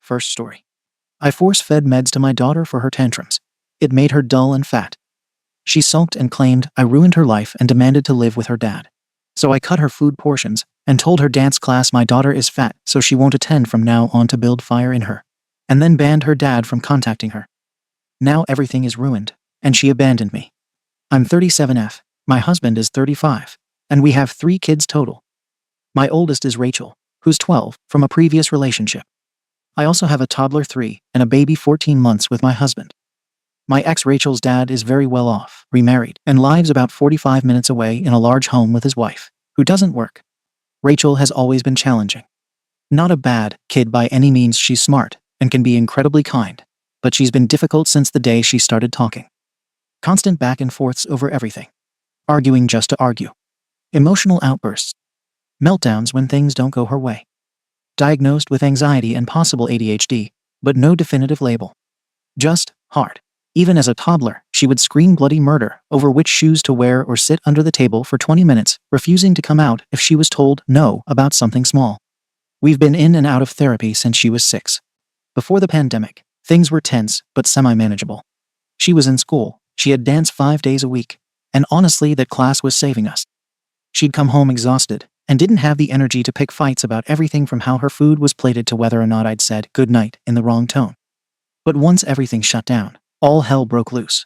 First story. I force-fed meds to my daughter for her tantrums. It made her dull and fat. She sulked and claimed I ruined her life and demanded to live with her dad. So I cut her food portions and told her dance class my daughter is fat so she won't attend from now on to build fire in her. And then banned her dad from contacting her. Now everything is ruined, and she abandoned me. I'm 37F, my husband is 35, and we have 3 kids total. My oldest is Rachel, who's 12, from a previous relationship. I also have a toddler 3 and a baby 14 months with my husband. My ex Rachel's dad is very well off, remarried, and lives about 45 minutes away in a large home with his wife, who doesn't work. Rachel has always been challenging. Not a bad kid by any means, she's smart and can be incredibly kind, but she's been difficult since the day she started talking. Constant back and forths over everything. Arguing just to argue. Emotional outbursts. Meltdowns when things don't go her way. Diagnosed with anxiety and possible ADHD, but no definitive label. Just hard. Even as a toddler, she would scream bloody murder over which shoes to wear or sit under the table for 20 minutes, refusing to come out if she was told no about something small. We've been in and out of therapy since she was 6. Before the pandemic, things were tense but semi-manageable. She was in school, she had dance 5 days a week, and honestly that class was saving us. She'd come home exhausted and didn't have the energy to pick fights about everything from how her food was plated to whether or not I'd said good night in the wrong tone. But once everything shut down, all hell broke loose.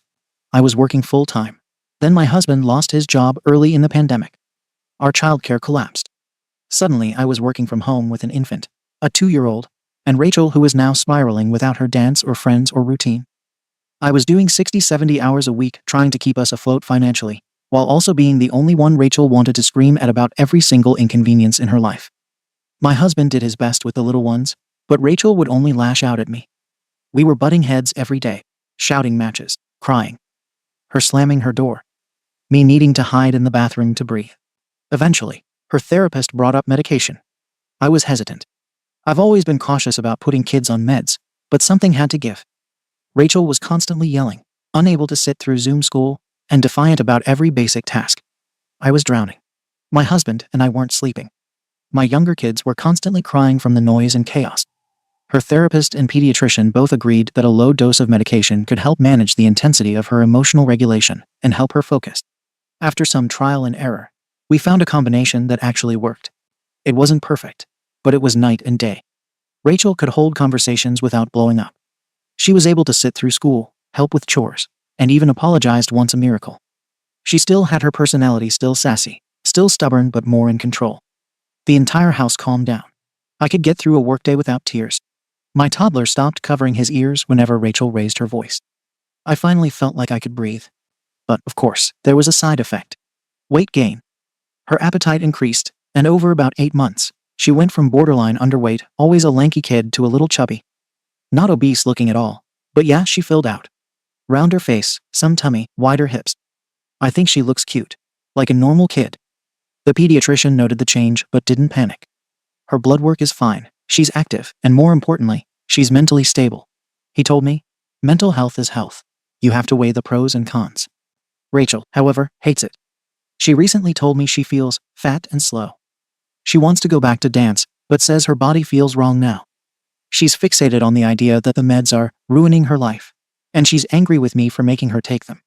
I was working full-time. Then my husband lost his job early in the pandemic. Our childcare collapsed. Suddenly I was working from home with an infant, a 2-year-old, and Rachel who was now spiraling without her dance or friends or routine. I was doing 60-70 hours a week trying to keep us afloat financially, while also being the only one Rachel wanted to scream at about every single inconvenience in her life. My husband did his best with the little ones, but Rachel would only lash out at me. We were butting heads every day, shouting matches, crying, her slamming her door, me needing to hide in the bathroom to breathe. Eventually, her therapist brought up medication. I was hesitant. I've always been cautious about putting kids on meds, but something had to give. Rachel was constantly yelling, unable to sit through Zoom school, and defiant about every basic task. I was drowning. My husband and I weren't sleeping. My younger kids were constantly crying from the noise and chaos. Her therapist and pediatrician both agreed that a low dose of medication could help manage the intensity of her emotional regulation and help her focus. After some trial and error, we found a combination that actually worked. It wasn't perfect, but it was night and day. Rachel could hold conversations without blowing up. She was able to sit through school, help with chores, and even apologized once, a miracle. She still had her personality, still sassy, still stubborn but more in control. The entire house calmed down. I could get through a workday without tears. My toddler stopped covering his ears whenever Rachel raised her voice. I finally felt like I could breathe. But, of course, there was a side effect. Weight gain. Her appetite increased, and over about 8 months, she went from borderline underweight, always a lanky kid, to a little chubby. Not obese looking at all, but yeah, she filled out. Rounder face, some tummy, wider hips. I think she looks cute. Like a normal kid. The pediatrician noted the change but didn't panic. Her blood work is fine, she's active, and more importantly, she's mentally stable. He told me, mental health is health. You have to weigh the pros and cons. Rachel, however, hates it. She recently told me she feels fat and slow. She wants to go back to dance, but says her body feels wrong now. She's fixated on the idea that the meds are ruining her life, and she's angry with me for making her take them.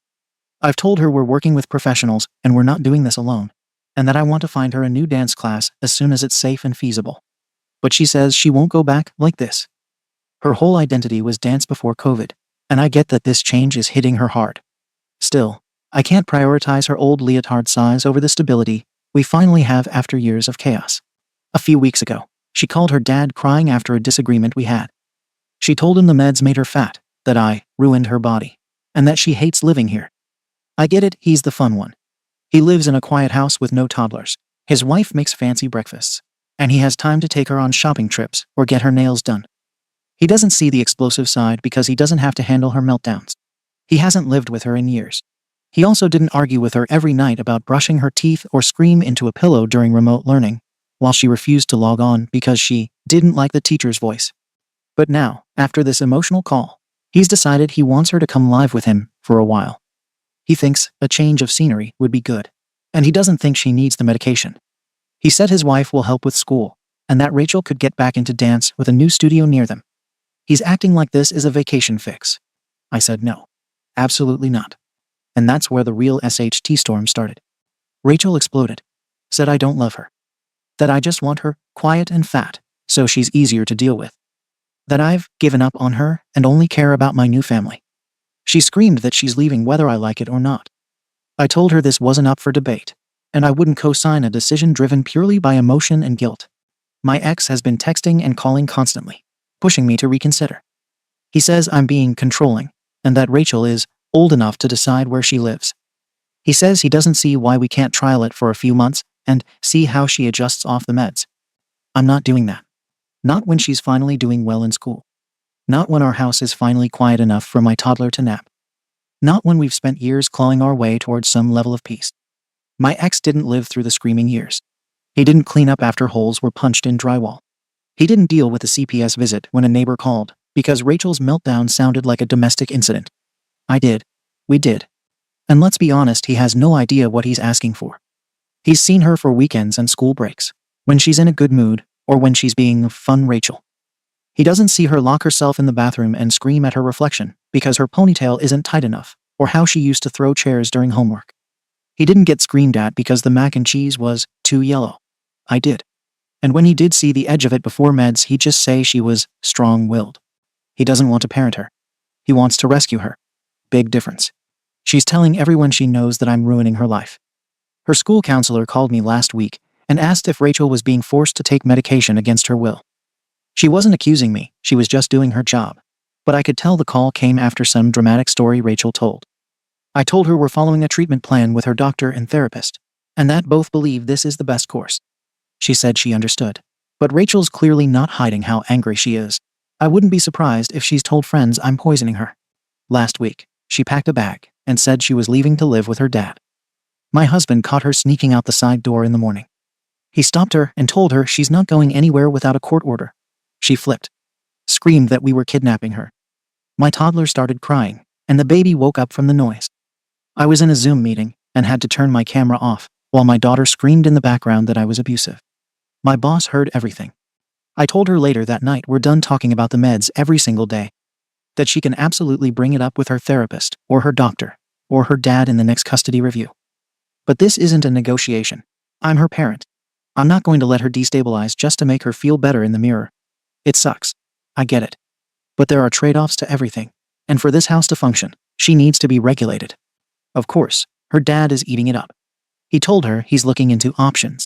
I've told her we're working with professionals and we're not doing this alone, and that I want to find her a new dance class as soon as it's safe and feasible. But she says she won't go back like this. Her whole identity was dance before COVID, and I get that this change is hitting her hard. Still, I can't prioritize her old leotard size over the stability we finally have after years of chaos. A few weeks ago, she called her dad crying after a disagreement we had. She told him the meds made her fat, that I ruined her body, and that she hates living here. I get it, he's the fun one. He lives in a quiet house with no toddlers. His wife makes fancy breakfasts, and he has time to take her on shopping trips or get her nails done. He doesn't see the explosive side because he doesn't have to handle her meltdowns. He hasn't lived with her in years. He also didn't argue with her every night about brushing her teeth or scream into a pillow during remote learning, while she refused to log on because she didn't like the teacher's voice. But now, after this emotional call, he's decided he wants her to come live with him for a while. He thinks a change of scenery would be good, and he doesn't think she needs the medication. He said his wife will help with school, and that Rachel could get back into dance with a new studio near them. He's acting like this is a vacation fix. I said no. Absolutely not. And that's where the real SHT storm started. Rachel exploded. Said I don't love her. That I just want her quiet and fat, so she's easier to deal with. That I've given up on her and only care about my new family. She screamed that she's leaving whether I like it or not. I told her this wasn't up for debate, and I wouldn't co-sign a decision driven purely by emotion and guilt. My ex has been texting and calling constantly, pushing me to reconsider. He says I'm being controlling, and that Rachel is old enough to decide where she lives. He says he doesn't see why we can't trial it for a few months and see how she adjusts off the meds. I'm not doing that. Not when she's finally doing well in school. Not when our house is finally quiet enough for my toddler to nap. Not when we've spent years clawing our way towards some level of peace. My ex didn't live through the screaming years. He didn't clean up after holes were punched in drywall. He didn't deal with a CPS visit when a neighbor called because Rachel's meltdown sounded like a domestic incident. I did. We did. And let's be honest, he has no idea what he's asking for. He's seen her for weekends and school breaks, when she's in a good mood, or when she's being fun Rachel. He doesn't see her lock herself in the bathroom and scream at her reflection because her ponytail isn't tight enough, or how she used to throw chairs during homework. He didn't get screamed at because the mac and cheese was too yellow. I did. And when he did see the edge of it before meds, he'd just say she was strong-willed. He doesn't want to parent her. He wants to rescue her. Big difference. She's telling everyone she knows that I'm ruining her life. Her school counselor called me last week and asked if Rachel was being forced to take medication against her will. She wasn't accusing me, she was just doing her job. But I could tell the call came after some dramatic story Rachel told. I told her we're following a treatment plan with her doctor and therapist, and that both believe this is the best course. She said she understood. But Rachel's clearly not hiding how angry she is. I wouldn't be surprised if she's told friends I'm poisoning her. Last week, she packed a bag and said she was leaving to live with her dad. My husband caught her sneaking out the side door in the morning. He stopped her and told her she's not going anywhere without a court order. She flipped. Screamed that we were kidnapping her. My toddler started crying, and the baby woke up from the noise. I was in a Zoom meeting and had to turn my camera off while my daughter screamed in the background that I was abusive. My boss heard everything. I told her later that night we're done talking about the meds every single day. That she can absolutely bring it up with her therapist, or her doctor, or her dad in the next custody review. But this isn't a negotiation. I'm her parent. I'm not going to let her destabilize just to make her feel better in the mirror. It sucks. I get it. But there are trade-offs to everything. And for this house to function, she needs to be regulated. Of course, her dad is eating it up. He told her he's looking into options.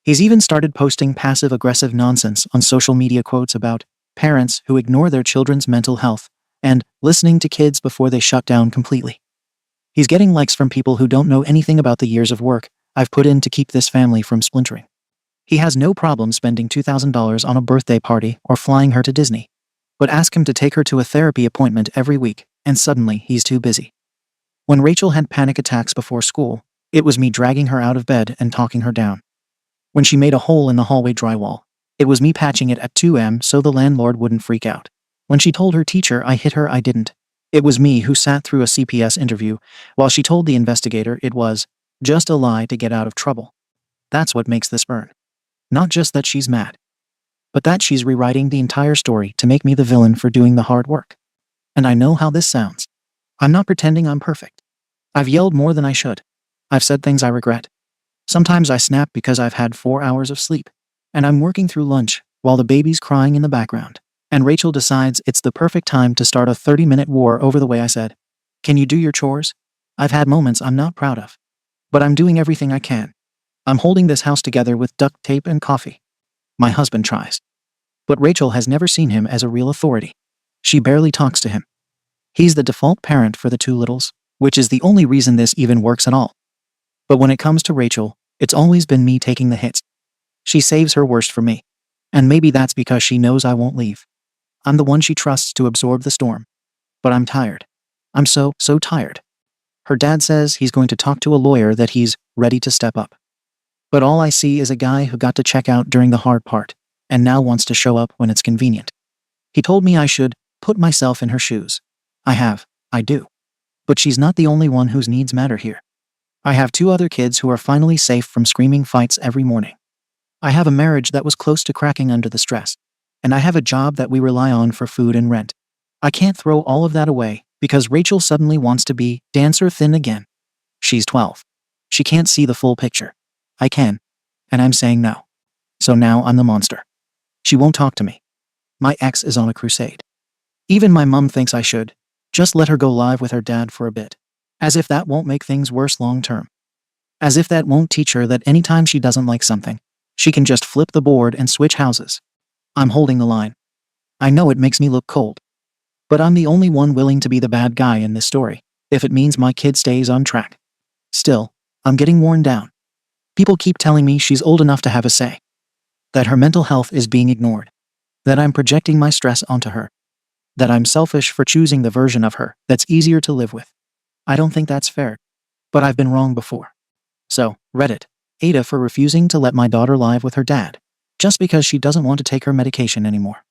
He's even started posting passive-aggressive nonsense on social media, quotes about parents who ignore their children's mental health and listening to kids before they shut down completely. He's getting likes from people who don't know anything about the years of work I've put in to keep this family from splintering. He has no problem spending $2,000 on a birthday party or flying her to Disney. But ask him to take her to a therapy appointment every week, and suddenly he's too busy. When Rachel had panic attacks before school, it was me dragging her out of bed and talking her down. When she made a hole in the hallway drywall, it was me patching it at 2 a.m. so the landlord wouldn't freak out. When she told her teacher I hit her, I didn't. It was me who sat through a CPS interview while she told the investigator it was just a lie to get out of trouble. That's what makes this burn. Not just that she's mad, but that she's rewriting the entire story to make me the villain for doing the hard work. And I know how this sounds. I'm not pretending I'm perfect. I've yelled more than I should. I've said things I regret. Sometimes I snap because I've had 4 hours of sleep, and I'm working through lunch while the baby's crying in the background, and Rachel decides it's the perfect time to start a 30-minute war over the way I said, "Can you do your chores?" I've had moments I'm not proud of. But I'm doing everything I can. I'm holding this house together with duct tape and coffee. My husband tries. But Rachel has never seen him as a real authority. She barely talks to him. He's the default parent for the two littles, which is the only reason this even works at all. But when it comes to Rachel, it's always been me taking the hits. She saves her worst for me. And maybe that's because she knows I won't leave. I'm the one she trusts to absorb the storm. But I'm tired. I'm so tired. Her dad says he's going to talk to a lawyer, that he's ready to step up. But all I see is a guy who got to check out during the hard part, and now wants to show up when it's convenient. He told me I should put myself in her shoes. I do. But she's not the only one whose needs matter here. I have 2 other kids who are finally safe from screaming fights every morning. I have a marriage that was close to cracking under the stress. And I have a job that we rely on for food and rent. I can't throw all of that away because Rachel suddenly wants to be dancer thin again. She's 12. She can't see the full picture. I can. And I'm saying no. So now I'm the monster. She won't talk to me. My ex is on a crusade. Even my mum thinks I should just let her go live with her dad for a bit. As if that won't make things worse long term. As if that won't teach her that anytime she doesn't like something, she can just flip the board and switch houses. I'm holding the line. I know it makes me look cold. But I'm the only one willing to be the bad guy in this story, if it means my kid stays on track. Still, I'm getting worn down. People keep telling me she's old enough to have a say. That her mental health is being ignored. That I'm projecting my stress onto her. That I'm selfish for choosing the version of her that's easier to live with. I don't think that's fair. But I've been wrong before. So, Reddit, Ada for refusing to let my daughter live with her dad, just because she doesn't want to take her medication anymore.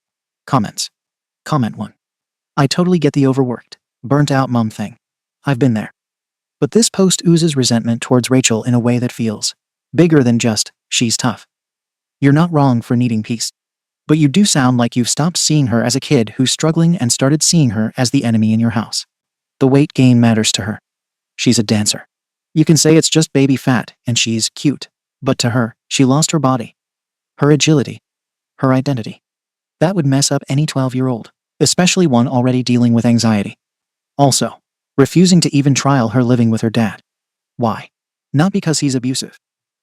Comments. Comment 1. I totally get the overworked, burnt out mom thing. I've been there. But this post oozes resentment towards Rachel in a way that feels bigger than just, she's tough. You're not wrong for needing peace. But you do sound like you've stopped seeing her as a kid who's struggling and started seeing her as the enemy in your house. The weight gain matters to her. She's a dancer. You can say it's just baby fat and she's cute. But to her, she lost her body. Her agility. Her identity. That would mess up any 12-year-old, especially one already dealing with anxiety. Also, refusing to even trial her living with her dad. Why? Not because he's abusive.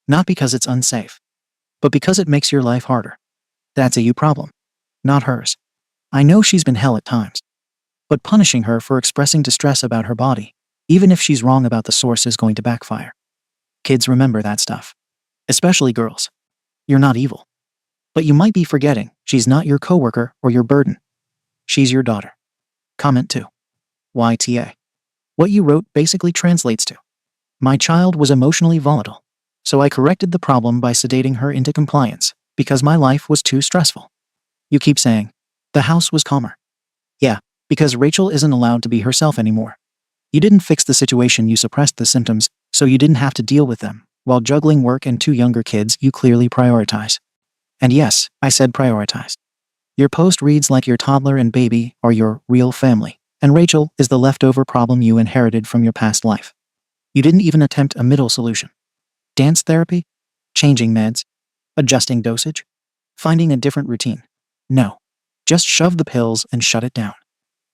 Not because it's unsafe. But because it makes your life harder. That's a you problem. Not hers. I know she's been hell at times. But punishing her for expressing distress about her body, even if she's wrong about the source, is going to backfire. Kids remember that stuff. Especially girls. You're not evil. But you might be forgetting she's not your coworker or your burden. She's your daughter. Comment 2. YTA. What you wrote basically translates to: my child was emotionally volatile, so I corrected the problem by sedating her into compliance because my life was too stressful. You keep saying, the house was calmer. Yeah, because Rachel isn't allowed to be herself anymore. You didn't fix the situation, you suppressed the symptoms, so you didn't have to deal with them, while juggling work and 2 younger kids you clearly prioritize. And yes, I said prioritize. Your post reads like your toddler and baby are your real family, and Rachel is the leftover problem you inherited from your past life. You didn't even attempt a middle solution. Dance therapy? Changing meds? Adjusting dosage? Finding a different routine? No. Just shove the pills and shut it down.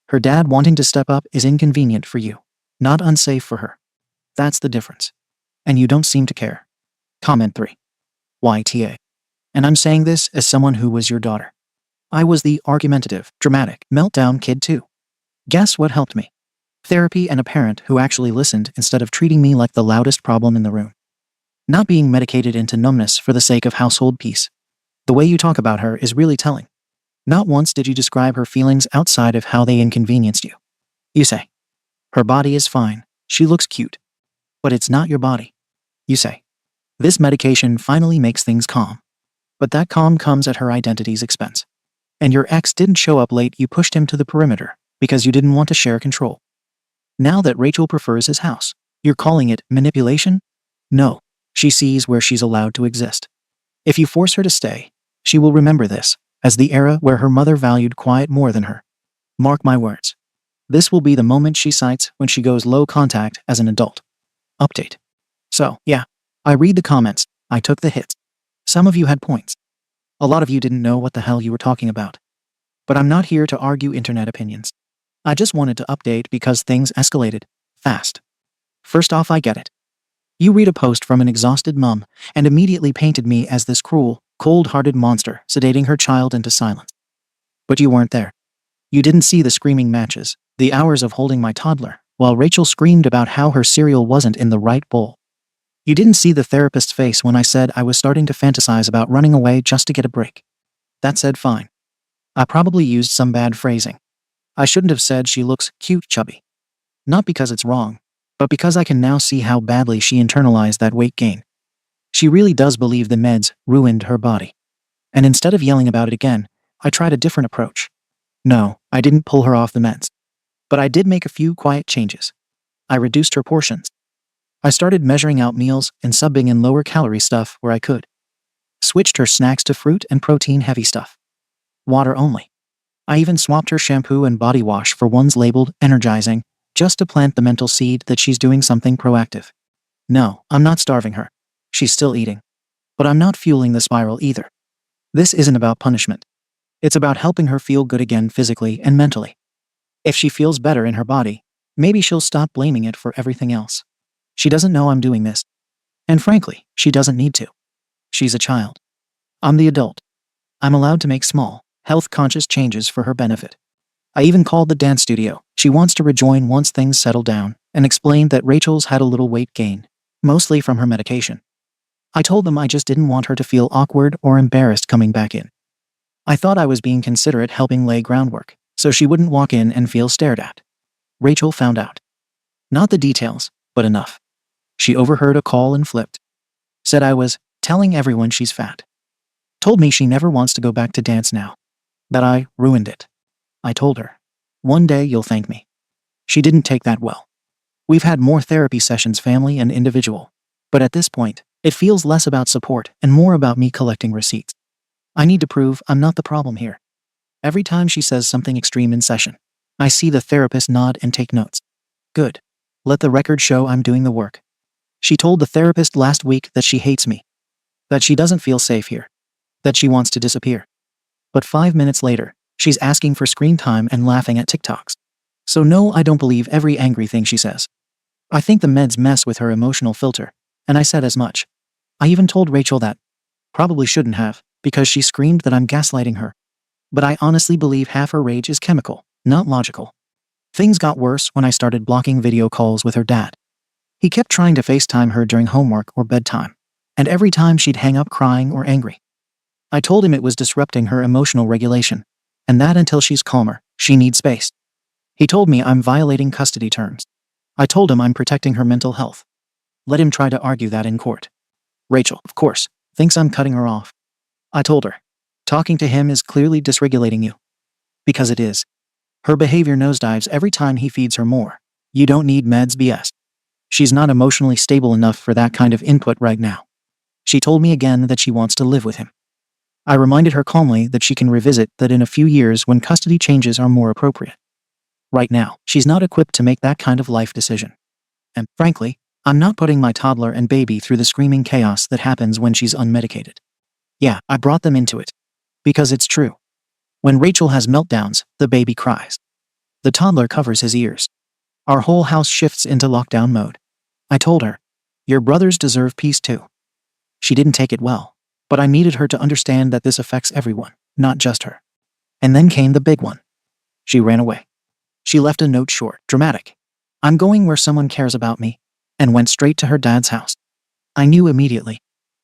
Her dad wanting to step up is inconvenient for you, not unsafe for her. That's the difference. And you don't seem to care. Comment 3. YTA. And I'm saying this as someone who was your daughter. I was the argumentative, dramatic, meltdown kid too. Guess what helped me? Therapy and a parent who actually listened instead of treating me like the loudest problem in the room. Not being medicated into numbness for the sake of household peace. The way you talk about her is really telling. Not once did you describe her feelings outside of how they inconvenienced you. You say, her body is fine, she looks cute. But it's not your body. You say, this medication finally makes things calm. But that calm comes at her identity's expense. And your ex didn't show up late, you pushed him to the perimeter because you didn't want to share control. Now that Rachel prefers his house, you're calling it manipulation? No, she sees where she's allowed to exist. If you force her to stay, she will remember this as the era where her mother valued quiet more than her. Mark my words. This will be the moment she cites when she goes low contact as an adult. Update. So, yeah, I read the comments, I took the hits. Some of you had points. A lot of you didn't know what the hell you were talking about. But I'm not here to argue internet opinions. I just wanted to update because things escalated fast. First off, I get it. You read a post from an exhausted mom and immediately painted me as this cruel, cold-hearted monster sedating her child into silence. But you weren't there. You didn't see the screaming matches, the hours of holding my toddler, while Rachel screamed about how her cereal wasn't in the right bowl. You didn't see the therapist's face when I said I was starting to fantasize about running away just to get a break. That said, fine. I probably used some bad phrasing. I shouldn't have said she looks cute chubby. Not because it's wrong, but because I can now see how badly she internalized that weight gain. She really does believe the meds ruined her body. And instead of yelling about it again, I tried a different approach. No, I didn't pull her off the meds. But I did make a few quiet changes. I reduced her portions. I started measuring out meals and subbing in lower calorie stuff where I could. Switched her snacks to fruit and protein heavy stuff. Water only. I even swapped her shampoo and body wash for ones labeled energizing, just to plant the mental seed that she's doing something proactive. No, I'm not starving her. She's still eating. But I'm not fueling the spiral either. This isn't about punishment. It's about helping her feel good again physically and mentally. If she feels better in her body, maybe she'll stop blaming it for everything else. She doesn't know I'm doing this. And frankly, she doesn't need to. She's a child. I'm the adult. I'm allowed to make small, health-conscious changes for her benefit. I even called the dance studio she wants to rejoin once things settle down, and explained that Rachel's had a little weight gain, mostly from her medication. I told them I just didn't want her to feel awkward or embarrassed coming back in. I thought I was being considerate helping lay groundwork, so she wouldn't walk in and feel stared at. Rachel found out. Not the details, but enough. She overheard a call and flipped. Said I was telling everyone she's fat. Told me she never wants to go back to dance now. That I ruined it. I told her. One day you'll thank me. She didn't take that well. We've had more therapy sessions, family and individual. But at this point, it feels less about support and more about me collecting receipts. I need to prove I'm not the problem here. Every time she says something extreme in session, I see the therapist nod and take notes. Good. Let the record show I'm doing the work. She told the therapist last week that she hates me. That she doesn't feel safe here. That she wants to disappear. But 5 minutes later, she's asking for screen time and laughing at TikToks. So no, I don't believe every angry thing she says. I think the meds mess with her emotional filter, and I said as much. I even told Rachel that. Probably shouldn't have, because she screamed that I'm gaslighting her. But I honestly believe half her rage is chemical, not logical. Things got worse when I started blocking video calls with her dad. He kept trying to FaceTime her during homework or bedtime, and every time she'd hang up crying or angry. I told him it was disrupting her emotional regulation, and that until she's calmer, she needs space. He told me I'm violating custody terms. I told him I'm protecting her mental health. Let him try to argue that in court. Rachel, of course, thinks I'm cutting her off. I told her, talking to him is clearly dysregulating you. Because it is. Her behavior nosedives every time he feeds her more. You don't need meds BS. She's not emotionally stable enough for that kind of input right now. She told me again that she wants to live with him. I reminded her calmly that she can revisit that in a few years when custody changes are more appropriate. Right now, she's not equipped to make that kind of life decision. And, frankly, I'm not putting my toddler and baby through the screaming chaos that happens when she's unmedicated. Yeah, I brought them into it. Because it's true. When Rachel has meltdowns, the baby cries. The toddler covers his ears. Our whole house shifts into lockdown mode. I told her, your brothers deserve peace too. She didn't take it well, but I needed her to understand that this affects everyone, not just her. And then came the big one. She ran away. She left a note short, dramatic. I'm going where someone cares about me, and went straight to her dad's house. I knew immediately.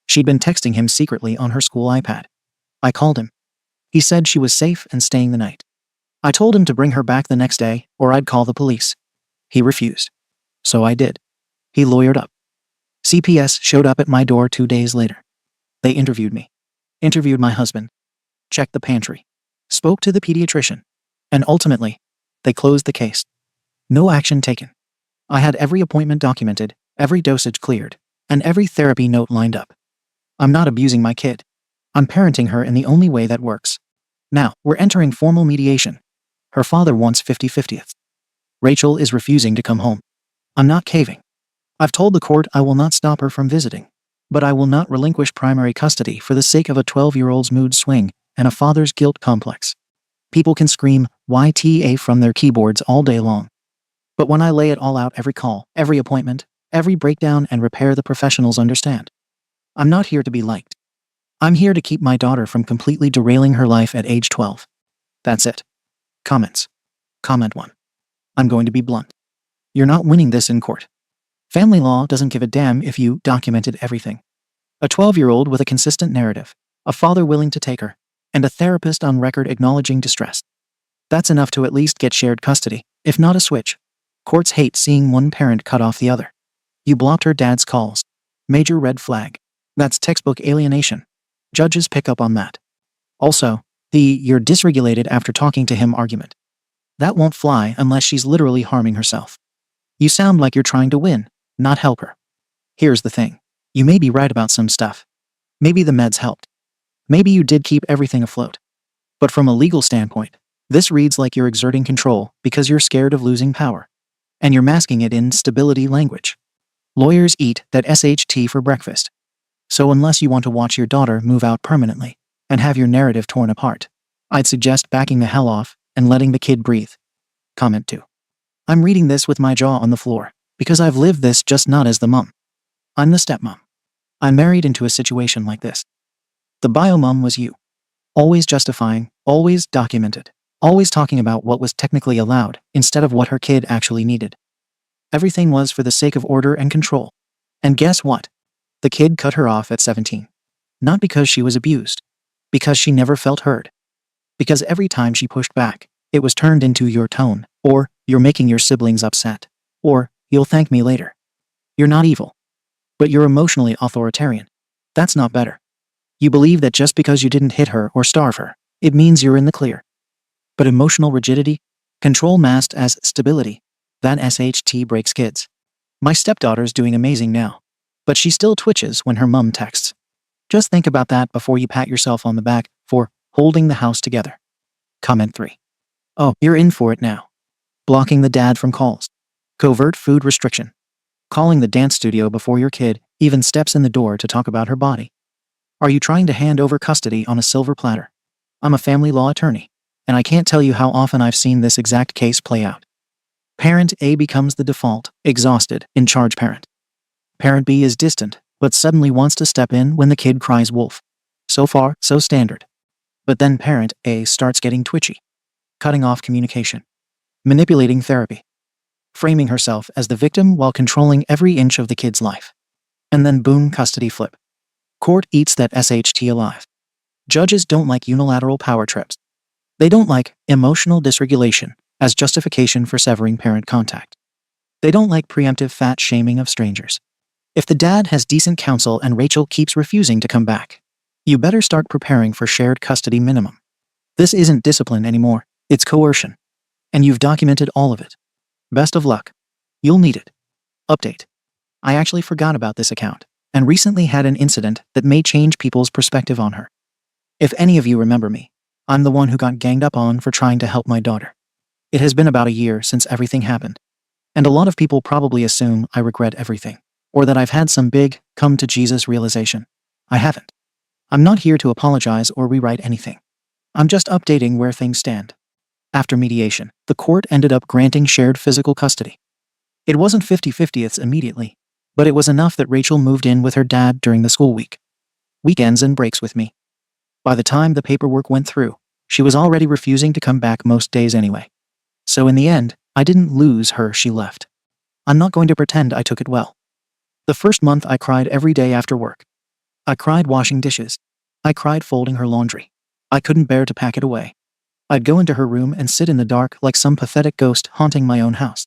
She'd been texting him secretly on her school iPad. I called him. He said she was safe and staying the night. I told him to bring her back the next day, or I'd call the police. He refused. So I did. He lawyered up. CPS showed up at my door 2 days later. They interviewed me. Interviewed my husband. Checked the pantry. Spoke to the pediatrician. And ultimately, they closed the case. No action taken. I had every appointment documented, every dosage cleared, and every therapy note lined up. I'm not abusing my kid. I'm parenting her in the only way that works. Now, we're entering formal mediation. Her father wants 50-50ths. Rachel is refusing to come home. I'm not caving. I've told the court I will not stop her from visiting. But I will not relinquish primary custody for the sake of a 12-year-old's mood swing and a father's guilt complex. People can scream YTA from their keyboards all day long. But when I lay it all out, every call, every appointment, every breakdown and repair, the professionals understand. I'm not here to be liked. I'm here to keep my daughter from completely derailing her life at age 12. That's it. Comments. Comment 1. I'm going to be blunt. You're not winning this in court. Family law doesn't give a damn if you documented everything. A 12-year-old with a consistent narrative, a father willing to take her, and a therapist on record acknowledging distress. That's enough to at least get shared custody, if not a switch. Courts hate seeing one parent cut off the other. You blocked her dad's calls. Major red flag. That's textbook alienation. Judges pick up on that. Also, the "you're dysregulated after talking to him" argument. That won't fly unless she's literally harming herself. You sound like you're trying to win, not help her. Here's the thing. You may be right about some stuff. Maybe the meds helped. Maybe you did keep everything afloat. But from a legal standpoint, this reads like you're exerting control because you're scared of losing power. And you're masking it in stability language. Lawyers eat that SHT for breakfast. So unless you want to watch your daughter move out permanently and have your narrative torn apart, I'd suggest backing the hell off and letting the kid breathe. Comment 2. I'm reading this with my jaw on the floor because I've lived this, just not as the mom. I'm the stepmom. I'm married into a situation like this. The bio mom was you. Always justifying, always documented, always talking about what was technically allowed instead of what her kid actually needed. Everything was for the sake of order and control. And guess what? The kid cut her off at 17. Not because she was abused. Because she never felt heard. Because every time she pushed back, it was turned into your tone, or you're making your siblings upset, or you'll thank me later. You're not evil. But you're emotionally authoritarian. That's not better. You believe that just because you didn't hit her or starve her, it means you're in the clear. But emotional rigidity, control masked as stability, that SHT breaks kids. My stepdaughter's doing amazing now, but she still twitches when her mum texts. Just think about that before you pat yourself on the back for holding the house together. Comment 3. Oh, you're in for it now. Blocking the dad from calls. Covert food restriction. Calling the dance studio before your kid even steps in the door to talk about her body. Are you trying to hand over custody on a silver platter? I'm a family law attorney, and I can't tell you how often I've seen this exact case play out. Parent A becomes the default, exhausted, in charge parent. Parent B is distant, but suddenly wants to step in when the kid cries wolf. So far, so standard. But then parent A starts getting twitchy, cutting off communication, manipulating therapy, framing herself as the victim while controlling every inch of the kid's life. And then boom, custody flip. Court eats that SHT alive. Judges don't like unilateral power trips. They don't like emotional dysregulation as justification for severing parent contact. They don't like preemptive fat shaming of strangers. If the dad has decent counsel and Rachel keeps refusing to come back, you better start preparing for shared custody minimum. This isn't discipline anymore, it's coercion. And you've documented all of it. Best of luck. You'll need it. Update. I actually forgot about this account, and recently had an incident that may change people's perspective on her. If any of you remember me, I'm the one who got ganged up on for trying to help my daughter. It has been about a year since everything happened, and a lot of people probably assume I regret everything, or that I've had some big, come-to-Jesus realization. I haven't. I'm not here to apologize or rewrite anything. I'm just updating where things stand. After mediation, the court ended up granting shared physical custody. It wasn't 50-50ths immediately, but it was enough that Rachel moved in with her dad during the school week. Weekends and breaks with me. By the time the paperwork went through, she was already refusing to come back most days anyway. So in the end, I didn't lose her, she left. I'm not going to pretend I took it well. The first month I cried every day after work. I cried washing dishes. I cried folding her laundry. I couldn't bear to pack it away. I'd go into her room and sit in the dark like some pathetic ghost haunting my own house.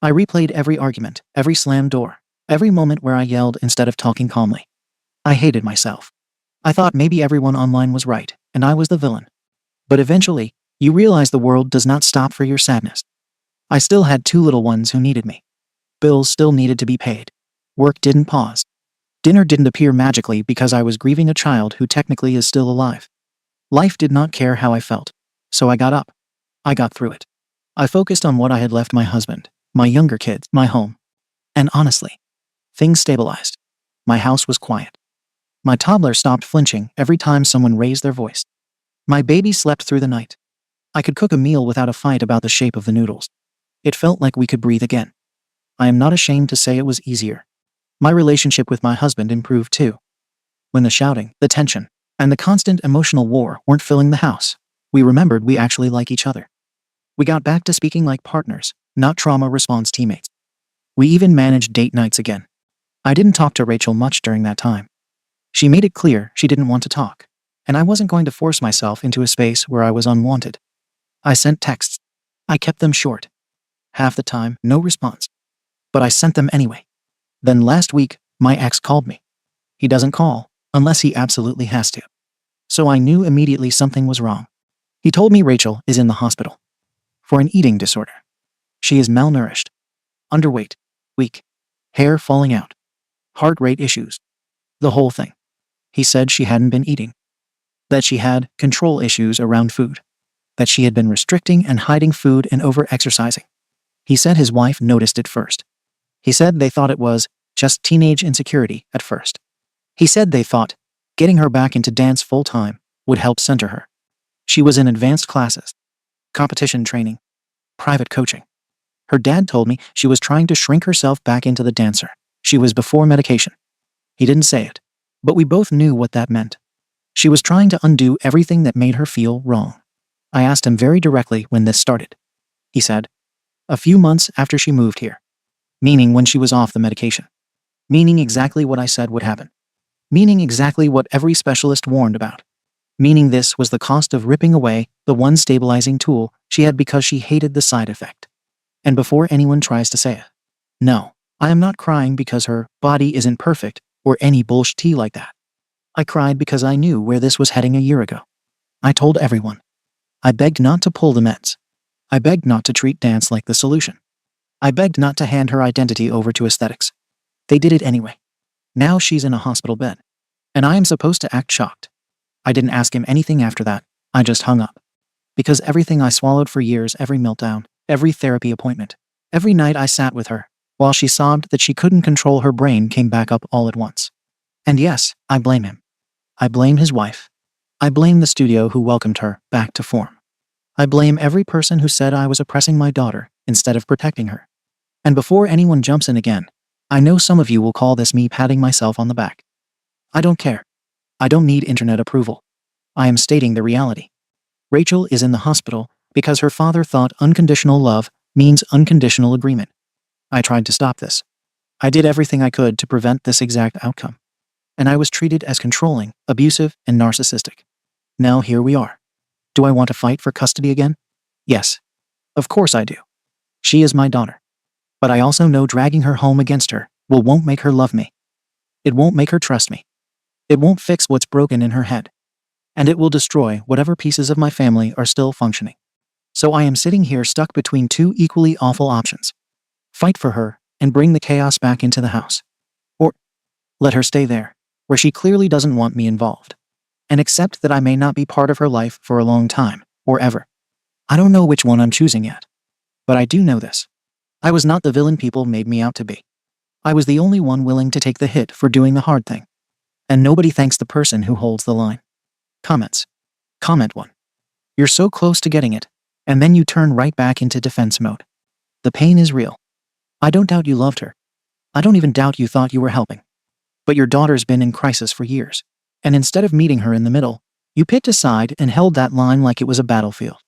I replayed every argument, every slammed door, every moment where I yelled instead of talking calmly. I hated myself. I thought maybe everyone online was right, and I was the villain. But eventually, you realize the world does not stop for your sadness. I still had 2 little ones who needed me. Bills still needed to be paid. Work didn't pause. Dinner didn't appear magically because I was grieving a child who technically is still alive. Life did not care how I felt. So I got up. I got through it. I focused on what I had left my husband, my younger kids, my home. And honestly, things stabilized. My house was quiet. My toddler stopped flinching every time someone raised their voice. My baby slept through the night. I could cook a meal without a fight about the shape of the noodles. It felt like we could breathe again. I am not ashamed to say it was easier. My relationship with my husband improved too. When the shouting, the tension, and the constant emotional war weren't filling the house, we remembered we actually like each other. We got back to speaking like partners, not trauma response teammates. We even managed date nights again. I didn't talk to Rachel much during that time. She made it clear she didn't want to talk, and I wasn't going to force myself into a space where I was unwanted. I sent texts. I kept them short. Half the time, no response. But I sent them anyway. Then last week, my ex called me. He doesn't call, unless he absolutely has to. So I knew immediately something was wrong. He told me Rachel is in the hospital. For an eating disorder. She is malnourished. Underweight. Weak. Hair falling out. Heart rate issues. The whole thing. He said she hadn't been eating. that she had control issues around food, that she had been restricting and hiding food and over-exercising. He said his wife noticed it first. He said they thought it was just teenage insecurity at first. He said they thought getting her back into dance full-time would help center her. She was in advanced classes, competition training, private coaching. Her dad told me she was trying to shrink herself back into the dancer she was before medication. He didn't say it, but we both knew what that meant. She was trying to undo everything that made her feel wrong. I asked him very directly when this started. He said, a few months after she moved here. Meaning when she was off the medication. Meaning exactly what I said would happen. Meaning exactly what every specialist warned about. Meaning this was the cost of ripping away the one stabilizing tool she had because she hated the side effect. And before anyone tries to say it, no, I am not crying because her body isn't perfect or any bullshit like that. I cried because I knew where this was heading a year ago. I told everyone. I begged not to pull the meds. I begged not to treat dance like the solution. I begged not to hand her identity over to aesthetics. They did it anyway. Now she's in a hospital bed. And I am supposed to act shocked. I didn't ask him anything after that. I just hung up. Because everything I swallowed for years, every meltdown, every therapy appointment, every night I sat with her, while she sobbed that she couldn't control her brain, came back up all at once. And yes, I blame him. I blame his wife. I blame the studio who welcomed her back to form. I blame every person who said I was oppressing my daughter instead of protecting her. And before anyone jumps in again, I know some of you will call this me patting myself on the back. I don't care. I don't need internet approval. I am stating the reality. Rachel is in the hospital because her father thought unconditional love means unconditional agreement. I tried to stop this. I did everything I could to prevent this exact outcome. And I was treated as controlling, abusive, and narcissistic. Now here we are. Do I want to fight for custody again? Yes. Of course I do. She is my daughter. But I also know dragging her home against her won't make her love me. It won't make her trust me. It won't fix what's broken in her head. And it will destroy whatever pieces of my family are still functioning. So I am sitting here stuck between two equally awful options. Fight for her and bring the chaos back into the house. Or let her stay there, where she clearly doesn't want me involved. And accept that I may not be part of her life for a long time, or ever. I don't know which one I'm choosing yet. But I do know this. I was not the villain people made me out to be. I was the only one willing to take the hit for doing the hard thing. And nobody thanks the person who holds the line. Comments. Comment 1. You're so close to getting it, and then you turn right back into defense mode. The pain is real. I don't doubt you loved her. I don't even doubt you thought you were helping. But your daughter's been in crisis for years. And instead of meeting her in the middle, you picked a side and held that line like it was a battlefield.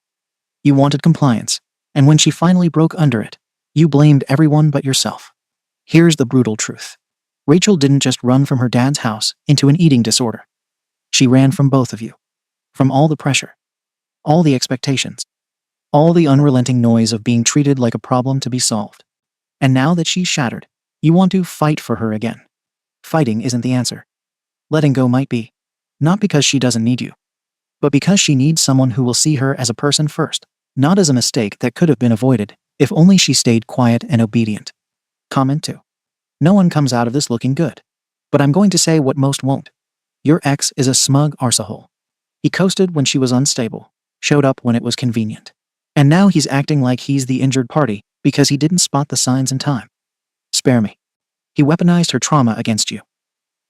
You wanted compliance, and when she finally broke under it, you blamed everyone but yourself. Here's the brutal truth. Rachel didn't just run from her dad's house into an eating disorder. She ran from both of you. From all the pressure. All the expectations. All the unrelenting noise of being treated like a problem to be solved. And now that she's shattered, you want to fight for her again. Fighting isn't the answer. Letting go might be. Not because she doesn't need you. But because she needs someone who will see her as a person first, not as a mistake that could have been avoided if only she stayed quiet and obedient. Comment 2. No one comes out of this looking good. But I'm going to say what most won't. Your ex is a smug arsehole. He coasted when she was unstable, showed up when it was convenient. And now he's acting like he's the injured party because he didn't spot the signs in time. Spare me. He weaponized her trauma against you.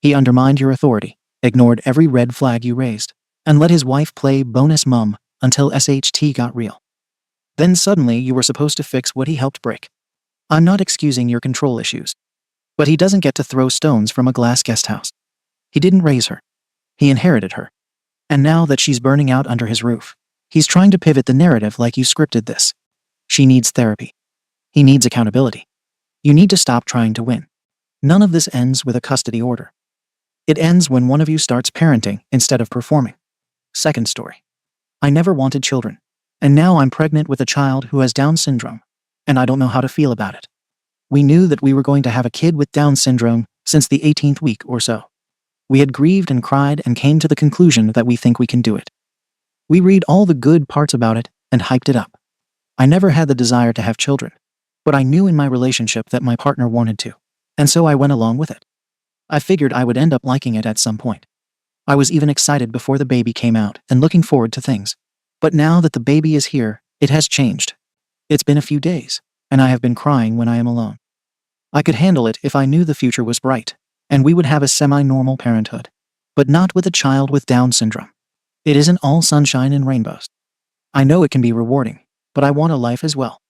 He undermined your authority, ignored every red flag you raised, and let his wife play bonus mum until SHT got real. Then suddenly you were supposed to fix what he helped break. I'm not excusing your control issues. But he doesn't get to throw stones from a glass guest house. He didn't raise her. He inherited her. And now that she's burning out under his roof, he's trying to pivot the narrative like you scripted this. She needs therapy. He needs accountability. You need to stop trying to win. None of this ends with a custody order. It ends when one of you starts parenting instead of performing. Second story. I never wanted children. And now I'm pregnant with a child who has Down syndrome. And I don't know how to feel about it. We knew that we were going to have a kid with Down syndrome since the 18th week or so. We had grieved and cried and came to the conclusion that we think we can do it. We read all the good parts about it and hyped it up. I never had the desire to have children, but I knew in my relationship that my partner wanted to, and so I went along with it. I figured I would end up liking it at some point. I was even excited before the baby came out and looking forward to things. But now that the baby is here, it has changed. It's been a few days, and I have been crying when I am alone. I could handle it if I knew the future was bright, and we would have a semi-normal parenthood. But not with a child with Down syndrome. It isn't all sunshine and rainbows. I know it can be rewarding, but I want a life as well.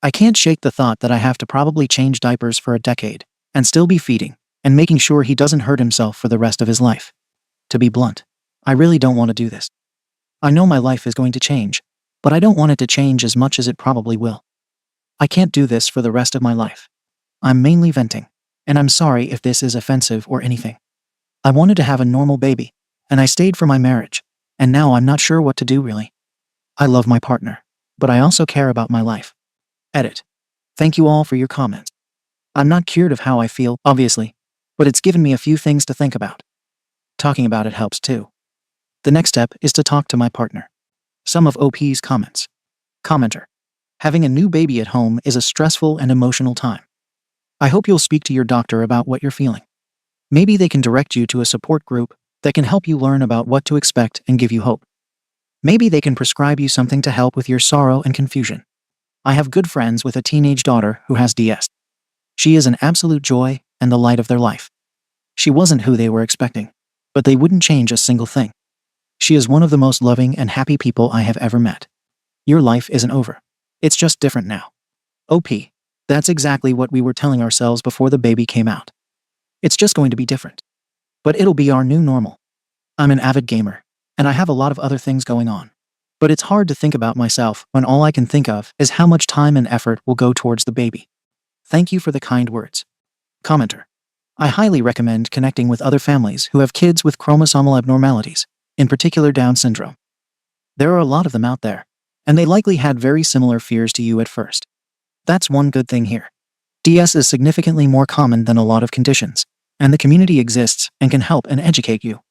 I can't shake the thought that I have to probably change diapers for a decade, and still be feeding, and making sure he doesn't hurt himself for the rest of his life. To be blunt, I really don't want to do this. I know my life is going to change, but I don't want it to change as much as it probably will. I can't do this for the rest of my life. I'm mainly venting, and I'm sorry if this is offensive or anything. I wanted to have a normal baby, and I stayed for my marriage, and now I'm not sure what to do really. I love my partner, but I also care about my life. Edit. Thank you all for your comments. I'm not cured of how I feel, obviously, but it's given me a few things to think about. Talking about it helps too. The next step is to talk to my partner. Some of OP's comments. Commenter. Having a new baby at home is a stressful and emotional time. I hope you'll speak to your doctor about what you're feeling. Maybe they can direct you to a support group that can help you learn about what to expect and give you hope. Maybe they can prescribe you something to help with your sorrow and confusion. I have good friends with a teenage daughter who has DS. She is an absolute joy and the light of their life. She wasn't who they were expecting, but they wouldn't change a single thing. She is one of the most loving and happy people I have ever met. Your life isn't over. It's just different now. OP. That's exactly what we were telling ourselves before the baby came out. It's just going to be different. But it'll be our new normal. I'm an avid gamer, and I have a lot of other things going on. But it's hard to think about myself when all I can think of is how much time and effort will go towards the baby. Thank you for the kind words. Commenter. I highly recommend connecting with other families who have kids with chromosomal abnormalities, in particular Down syndrome. There are a lot of them out there, and they likely had very similar fears to you at first. That's one good thing here. DS is significantly more common than a lot of conditions, and the community exists and can help and educate you.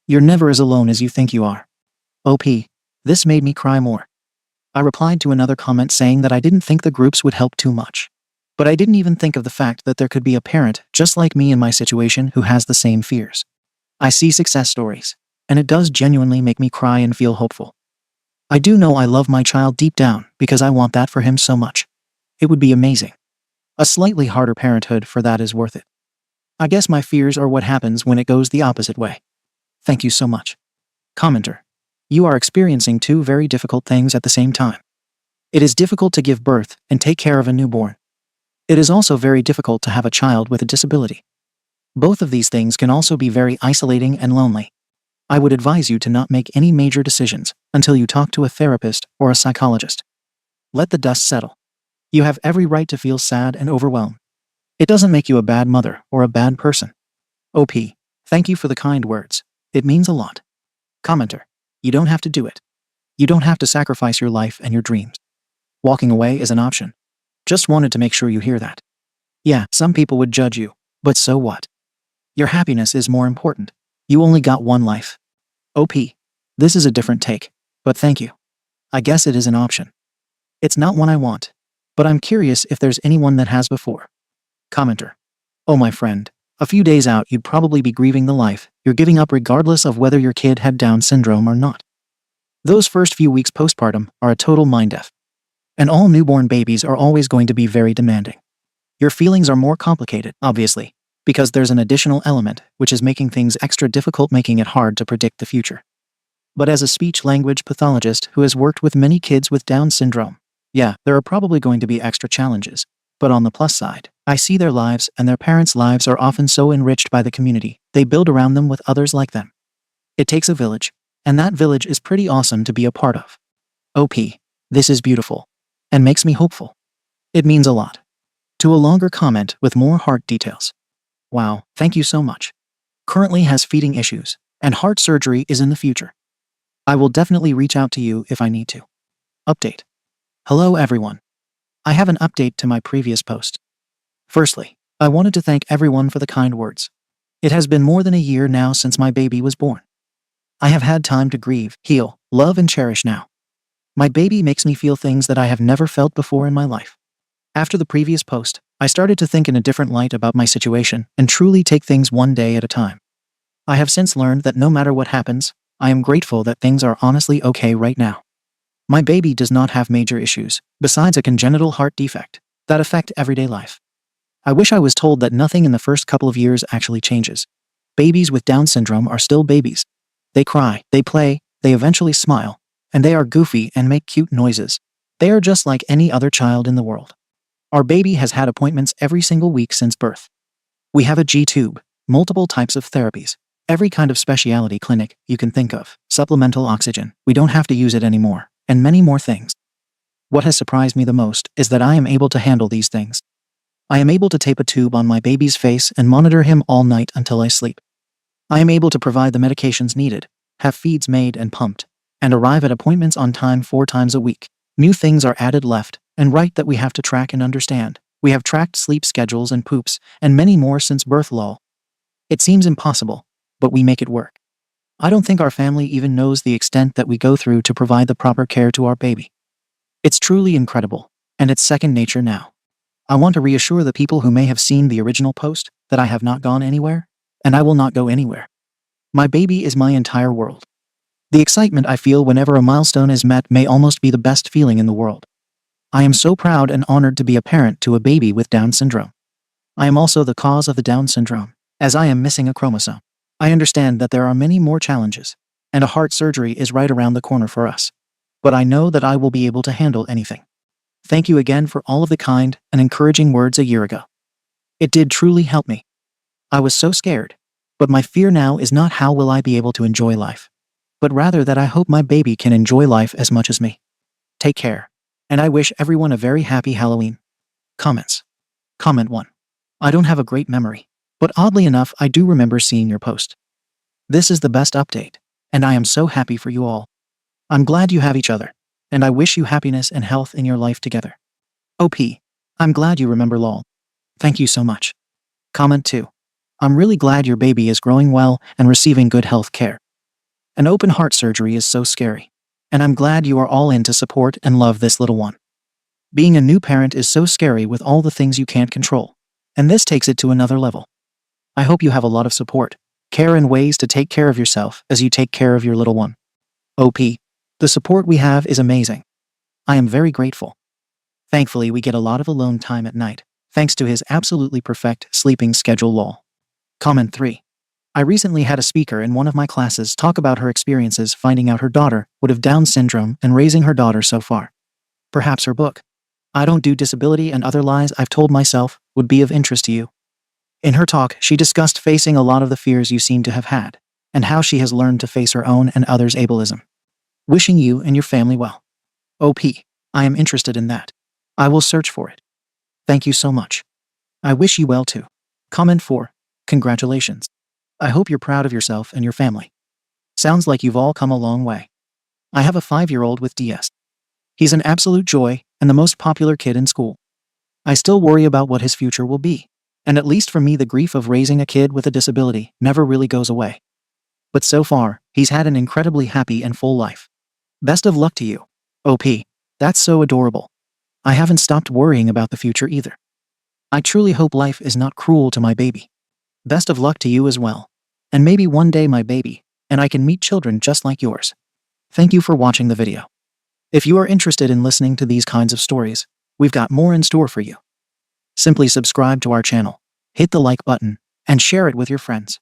You're never as alone as you think you are. OP. This made me cry more. I replied to another comment saying that I didn't think the groups would help too much. But I didn't even think of the fact that there could be a parent just like me in my situation who has the same fears. I see success stories, and it does genuinely make me cry and feel hopeful. I do know I love my child deep down because I want that for him so much. It would be amazing. A slightly harder parenthood for that is worth it. I guess my fears are what happens when it goes the opposite way. Thank you so much. Commenter. You are experiencing two very difficult things at the same time. It is difficult to give birth and take care of a newborn. It is also very difficult to have a child with a disability. Both of these things can also be very isolating and lonely. I would advise you to not make any major decisions until you talk to a therapist or a psychologist. Let the dust settle. You have every right to feel sad and overwhelmed. It doesn't make you a bad mother or a bad person. OP. Thank you for the kind words. It means a lot. Commenter. You don't have to do it. You don't have to sacrifice your life and your dreams. Walking away is an option. Just wanted to make sure you hear that. Yeah, some people would judge you, but so what? Your happiness is more important. You only got one life. OP. This is a different take, but thank you. I guess it is an option. It's not one I want, but I'm curious if there's anyone that has before. Commenter. Oh my friend, a few days out you'd probably be grieving the life you're giving up regardless of whether your kid had Down syndrome or not. Those first few weeks postpartum are a total mind F. And all newborn babies are always going to be very demanding. Your feelings are more complicated, obviously, because there's an additional element which is making things extra difficult, making it hard to predict the future. But as a speech-language pathologist who has worked with many kids with Down syndrome, yeah, there are probably going to be extra challenges. But on the plus side, I see their lives and their parents' lives are often so enriched by the community they build around them with others like them. It takes a village, and that village is pretty awesome to be a part of. OP. This is beautiful. And makes me hopeful. It means a lot. To a longer comment with more heart details. Wow, thank you so much. Currently has feeding issues, and heart surgery is in the future. I will definitely reach out to you if I need to. Update. Hello everyone. I have an update to my previous post. Firstly, I wanted to thank everyone for the kind words. It has been more than a year now since my baby was born. I have had time to grieve, heal, love and cherish now. My baby makes me feel things that I have never felt before in my life. After the previous post, I started to think in a different light about my situation and truly take things one day at a time. I have since learned that no matter what happens, I am grateful that things are honestly okay right now. My baby does not have major issues, besides a congenital heart defect, that affect everyday life. I wish I was told that nothing in the first couple of years actually changes. Babies with Down syndrome are still babies. They cry, they play, they eventually smile, and they are goofy and make cute noises. They are just like any other child in the world. Our baby has had appointments every single week since birth. We have a G-tube, multiple types of therapies, every kind of specialty clinic you can think of, supplemental oxygen, we don't have to use it anymore, and many more things. What has surprised me the most is that I am able to handle these things. I am able to tape a tube on my baby's face and monitor him all night until I sleep. I am able to provide the medications needed, have feeds made and pumped, and arrive at appointments on time 4 times a week. New things are added left and right that we have to track and understand. We have tracked sleep schedules and poops, and many more since birth lol. It seems impossible, but we make it work. I don't think our family even knows the extent that we go through to provide the proper care to our baby. It's truly incredible, and it's second nature now. I want to reassure the people who may have seen the original post that I have not gone anywhere, and I will not go anywhere. My baby is my entire world. The excitement I feel whenever a milestone is met may almost be the best feeling in the world. I am so proud and honored to be a parent to a baby with Down syndrome. I am also the cause of the Down syndrome, as I am missing a chromosome. I understand that there are many more challenges, and a heart surgery is right around the corner for us. But I know that I will be able to handle anything. Thank you again for all of the kind and encouraging words a year ago. It did truly help me. I was so scared, but my fear now is not how will I be able to enjoy life, but rather that I hope my baby can enjoy life as much as me. Take care, and I wish everyone a very happy Halloween. Comments. Comment 1. I don't have a great memory, but oddly enough I do remember seeing your post. This is the best update, and I am so happy for you all. I'm glad you have each other, and I wish you happiness and health in your life together. OP. I'm glad you remember lol. Thank you so much. Comment 2. I'm really glad your baby is growing well and receiving good health care. An open heart surgery is so scary, and I'm glad you are all in to support and love this little one. Being a new parent is so scary with all the things you can't control, and this takes it to another level. I hope you have a lot of support, care and ways to take care of yourself as you take care of your little one. OP. The support we have is amazing. I am very grateful. Thankfully we get a lot of alone time at night, thanks to his absolutely perfect sleeping schedule lol. Comment 3. I recently had a speaker in one of my classes talk about her experiences finding out her daughter would have Down syndrome and raising her daughter so far. Perhaps her book, I Don't Do Disability and Other Lies I've Told Myself, would be of interest to you. In her talk, she discussed facing a lot of the fears you seem to have had, and how she has learned to face her own and others' ableism. Wishing you and your family well. OP. I am interested in that. I will search for it. Thank you so much. I wish you well too. Comment 4. Congratulations. I hope you're proud of yourself and your family. Sounds like you've all come a long way. I have a 5-year-old with DS. He's an absolute joy and the most popular kid in school. I still worry about what his future will be, and at least for me the grief of raising a kid with a disability never really goes away. But so far, he's had an incredibly happy and full life. Best of luck to you. OP. That's so adorable. I haven't stopped worrying about the future either. I truly hope life is not cruel to my baby. Best of luck to you as well. And maybe one day my baby and I can meet children just like yours. Thank you for watching the video. If you are interested in listening to these kinds of stories, we've got more in store for you. Simply subscribe to our channel, hit the like button, and share it with your friends.